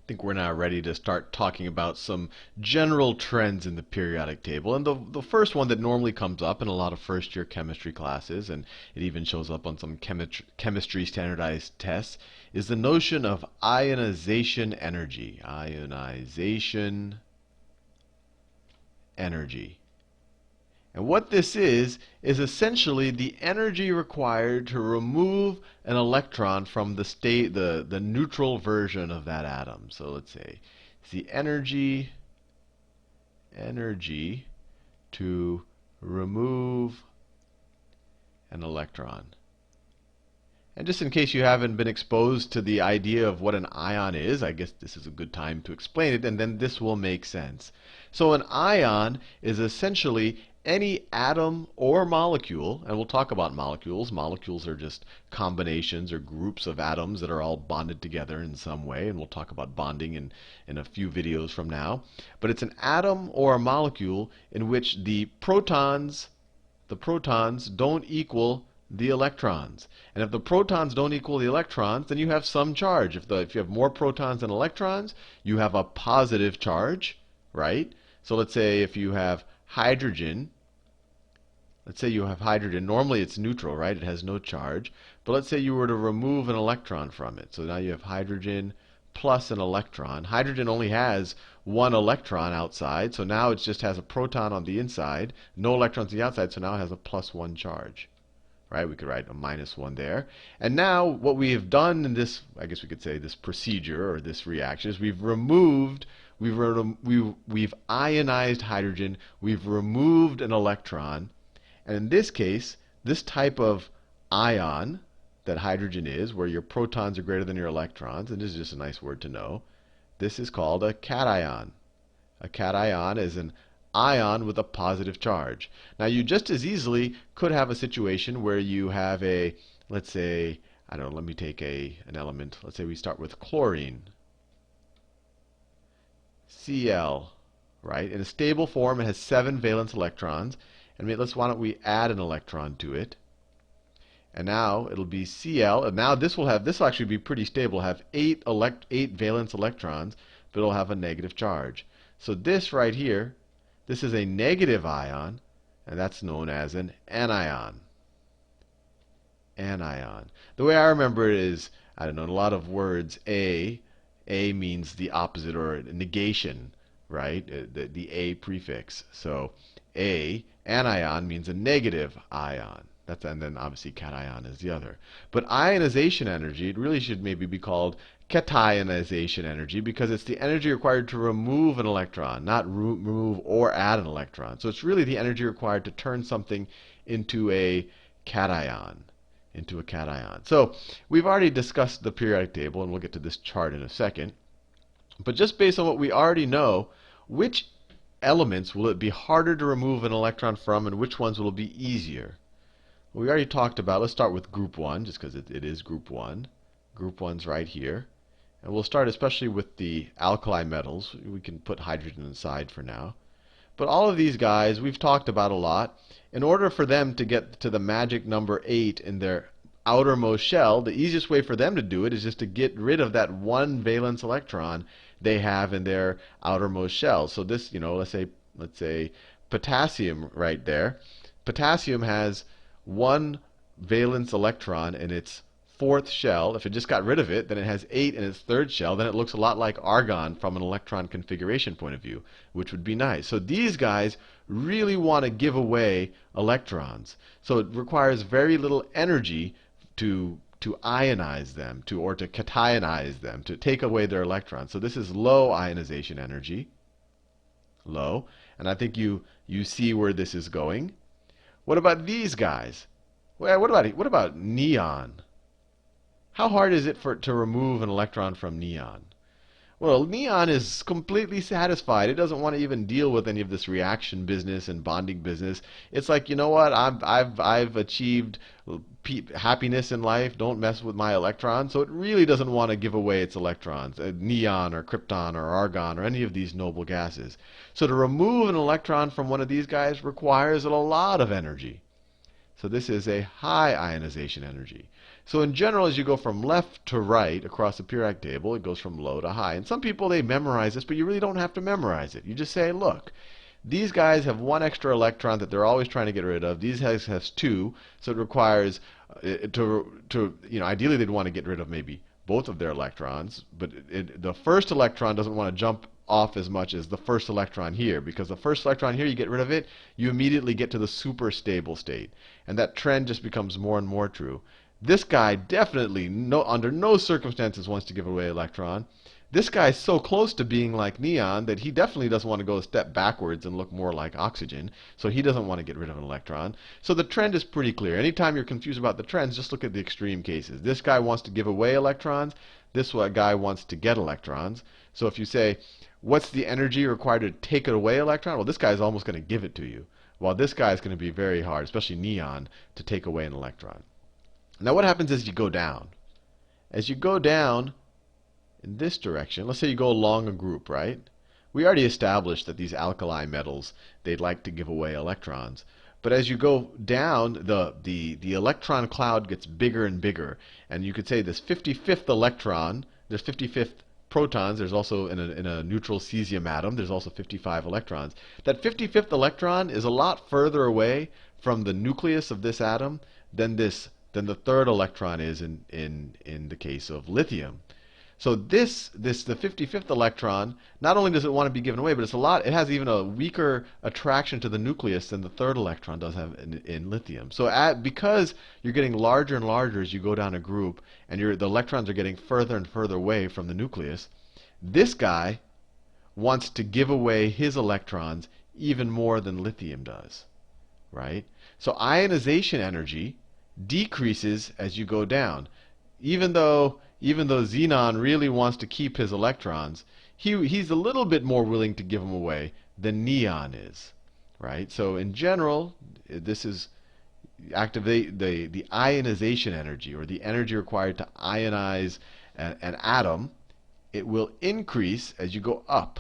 think we're now ready to start talking about some general trends in the periodic table. And the first one that normally comes up in a lot of first year chemistry classes, and it even shows up on some chemistry standardized tests, is the notion of ionization energy. Ionization energy. And what this is essentially the energy required to remove an electron from the state, the neutral version of that atom. So let's say it's the energy to remove an electron. And just in case you haven't been exposed to the idea of what an ion is, I guess this is a good time to explain it, and then this will make sense. So an ion is essentially any atom or molecule, and we'll talk about molecules. Molecules are just combinations or groups of atoms that are all bonded together in some way, and we'll talk about bonding in a few videos from now. But it's an atom or a molecule in which the protons don't equal the electrons. And if the protons don't equal the electrons, then you have some charge. If you have more protons than electrons, you have a positive charge, right? So let's say if you have hydrogen, normally it's neutral, right? It has no charge. But let's say you were to remove an electron from it. So now you have hydrogen plus an electron. Hydrogen only has one electron outside, so now it just has a proton on the inside, no electrons on the outside, so now it has a +1 charge. Right? We could write a -1 there. And now what we have done in this, I guess we could say this procedure or this reaction, is we've ionized hydrogen, we've removed an electron. And in this case, this type of ion that hydrogen is, where your protons are greater than your electrons, and this is just a nice word to know, this is called a cation. A cation is an ion with a positive charge. Now you just as easily could have a situation where you have a, let's say, I don't know, let me take an element. Let's say we start with chlorine. Cl, right? In a stable form, it has 7 valence electrons. And why don't we add an electron to it? And now it'll be Cl. And now this will actually be pretty stable. It'll have 8 valence electrons, but it'll have a negative charge. So this right here, this is a negative ion, and that's known as an anion. Anion. The way I remember it is, I don't know, in a lot of words, A means the opposite or negation, right? The A prefix. So anion means a negative ion. And then obviously cation is the other. But ionization energy, it really should maybe be called cationization energy, because it's the energy required to remove an electron, not remove or add an electron. So it's really the energy required to turn something into a cation. So we've already discussed the periodic table, and we'll get to this chart in a second. But just based on what we already know, which elements will it be harder to remove an electron from, and which ones will it be easier? Well, we already talked about, let's start with group 1, just because it is group 1. Group 1's right here. And we'll start especially with the alkali metals. We can put hydrogen aside for now. But all of these guys we've talked about a lot. In order for them to get to the magic number 8 in their outermost shell, the easiest way for them to do it is just to get rid of that 1 valence electron they have in their outermost shell. So this, let's say potassium right there. Potassium has 1 valence electron in its 4th shell. If it just got rid of it, then it has 8 in its 3rd shell. Then it looks a lot like argon from an electron configuration point of view, which would be nice. So these guys really want to give away electrons. So it requires very little energy to ionize them, or to cationize them, to take away their electrons. So this is low ionization energy. Low. And I think you see where this is going. What about these guys? Well, what about neon? How hard is it to remove an electron from neon? Well, neon is completely satisfied. It doesn't want to even deal with any of this reaction business and bonding business. It's like, you know what? I've achieved happiness in life. Don't mess with my electrons. So it really doesn't want to give away its electrons, neon or krypton or argon or any of these noble gases. So to remove an electron from one of these guys requires a lot of energy. So this is a high ionization energy. So in general, as you go from left to right across the periodic table, it goes from low to high. And some people, they memorize this, but you really don't have to memorize it. You just say, look, these guys have one extra electron that they're always trying to get rid of. These guys has two, so it requires ideally they'd want to get rid of maybe both of their electrons, but the first electron doesn't want to jump off as much as the first electron here, because the first electron here, you get rid of it, you immediately get to the super stable state. And that trend just becomes more and more true. This guy definitely, under no circumstances, wants to give away electron. This guy's so close to being like neon that he definitely doesn't want to go a step backwards and look more like oxygen. So he doesn't want to get rid of an electron. So the trend is pretty clear. Anytime you're confused about the trends, just look at the extreme cases. This guy wants to give away electrons. This guy wants to get electrons. So if you say, what's the energy required to take it away electron? Well, this guy's almost going to give it to you. While this guy is going to be very hard, especially neon, to take away an electron. Now what happens as you go down? As you go down in this direction, let's say you go along a group, right? We already established that these alkali metals, they'd like to give away electrons. But as you go down, the electron cloud gets bigger and bigger. And you could say this 55th electron, there's 55th protons. There's also, in a neutral cesium atom, there's also 55 electrons. That 55th electron is a lot further away from the nucleus of this atom than the third electron is in the case of lithium. So the 55th electron, not only does it want to be given away, but it has even a weaker attraction to the nucleus than the third electron does have in lithium. So because you're getting larger and larger as you go down a group, and the electrons are getting further and further away from the nucleus, this guy wants to give away his electrons even more than lithium does, right? So ionization energy decreases as you go down. Even though xenon really wants to keep his electrons, he's a little bit more willing to give them away than neon is, right? So in general, this is activate the ionization energy, or the energy required to ionize an atom. It will increase as you go up.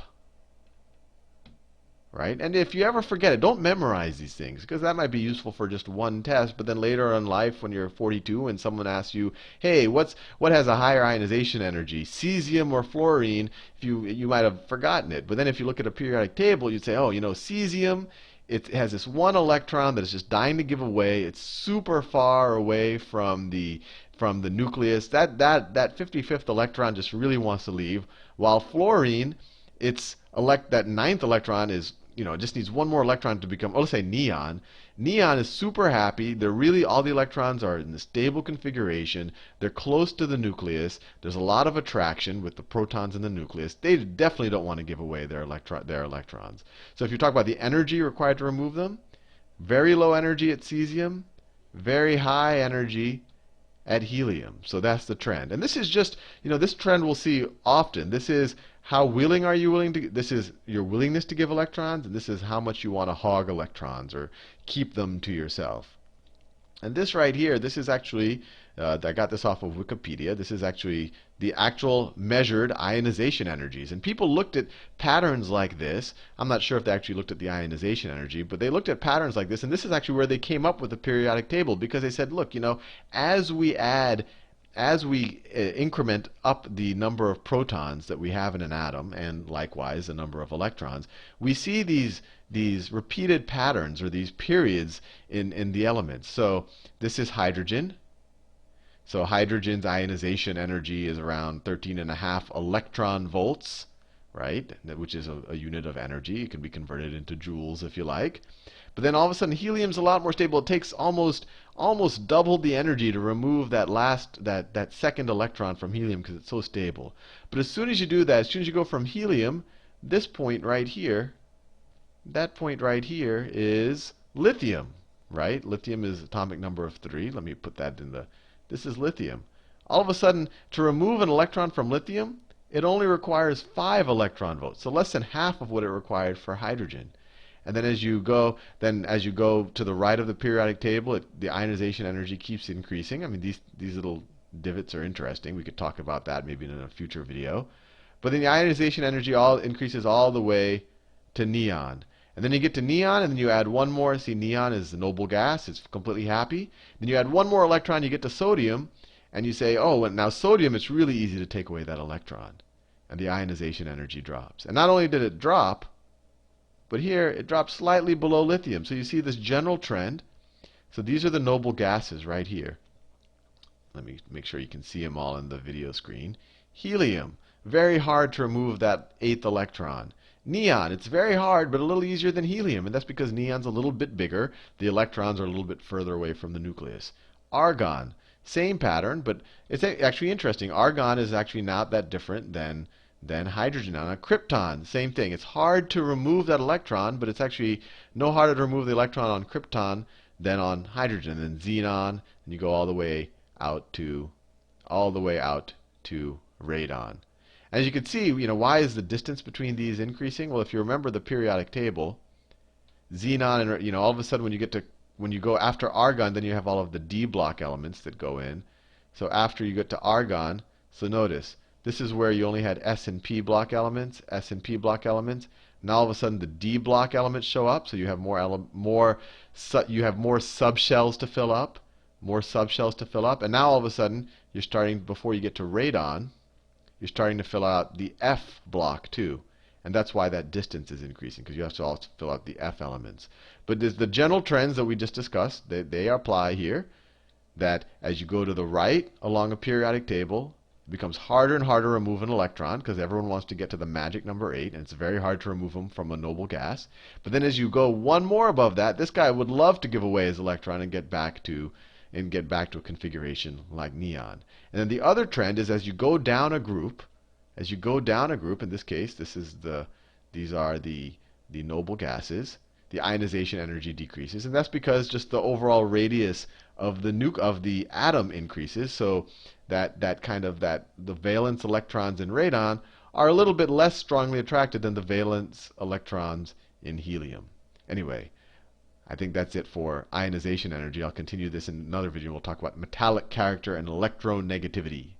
Right? And if you ever forget it, don't memorize these things, because that might be useful for just one test, but then later in life when you're 42 and someone asks you, hey, what has a higher ionization energy, cesium or fluorine, you might have forgotten it. But then if you look at a periodic table, you'd say, oh, cesium, it has this one electron that is just dying to give away. It's super far away from the nucleus. That 55th electron just really wants to leave. While fluorine, that ninth electron is, it just needs one more electron to become, let's say neon. Neon is super happy. All the electrons are in the stable configuration. They're close to the nucleus. There's a lot of attraction with the protons in the nucleus. They definitely don't want to give away their electrons. So if you talk about the energy required to remove them, very low energy at cesium, very high energy at helium. So that's the trend. And this is just, this trend we'll see often. This is this is your willingness to give electrons, and this is how much you want to hog electrons or keep them to yourself. And this right here, this is actually, I got this off of Wikipedia. This is actually the actual measured ionization energies. And people looked at patterns like this. I'm not sure if they actually looked at the ionization energy, but they looked at patterns like this. And this is actually where they came up with the periodic table, because they said, look, as we increment up the number of protons that we have in an atom, and likewise the number of electrons, we see these repeated patterns, or these periods in the elements. So this is hydrogen. So hydrogen's ionization energy is around 13.5 electron volts, right? Which is a unit of energy. It can be converted into joules if you like. But then all of a sudden, helium's a lot more stable. It takes almost double the energy to remove that second electron from helium, because it's so stable. But as soon as you do that, as soon as you go from helium, this point right here, that point right here is lithium, right? Lithium is atomic number of 3. Let me put that in this is lithium. All of a sudden, to remove an electron from lithium, it only requires 5 electron volts, so less than half of what it required for hydrogen. And then as you go to the right of the periodic table, the ionization energy keeps increasing. I mean, these little divots are interesting. We could talk about that maybe in a future video. But then the ionization energy increases all the way to neon. And then you get to neon, and then you add one more. See, neon is the noble gas. It's completely happy. Then you add one more electron, you get to sodium. And you say, oh, well, now sodium, it's really easy to take away that electron. And the ionization energy drops. And not only did it drop, but here it dropped slightly below lithium. So you see this general trend. So these are the noble gases right here. Let me make sure you can see them all in the video screen. Helium, very hard to remove that 8th electron. Neon, it's very hard, but a little easier than helium, and that's because neon's a little bit bigger. The electrons are a little bit further away from the nucleus. Argon, same pattern, but it's actually interesting. Argon is actually not that different than hydrogen. Now, krypton, same thing. It's hard to remove that electron, but it's actually no harder to remove the electron on krypton than on hydrogen. And xenon, and you go all the way out to radon. As you can see, why is the distance between these increasing? Well, if you remember the periodic table, xenon and all of a sudden when you go after argon, then you have all of the D block elements that go in. So after you get to argon, so notice this is where you only had S and P block elements, Now all of a sudden the D block elements show up, so you have more subshells to fill up, and now all of a sudden you're starting, before you get to radon, you're starting to fill out the F block too. And that's why that distance is increasing, because you have to also fill out the F elements. But there's the general trends that we just discussed, they apply here, that as you go to the right along a periodic table, it becomes harder and harder to remove an electron, because everyone wants to get to the magic number 8, and it's very hard to remove them from a noble gas. But then as you go one more above that, this guy would love to give away his electron and get back to a configuration like neon. And then the other trend is as you go down a group, in this case, these are the noble gases, the ionization energy decreases, and that's because just the overall radius of the atom increases, so the valence electrons in radon are a little bit less strongly attracted than the valence electrons in helium. Anyway, I think that's it for ionization energy. I'll continue this in another video. We'll talk about metallic character and electronegativity.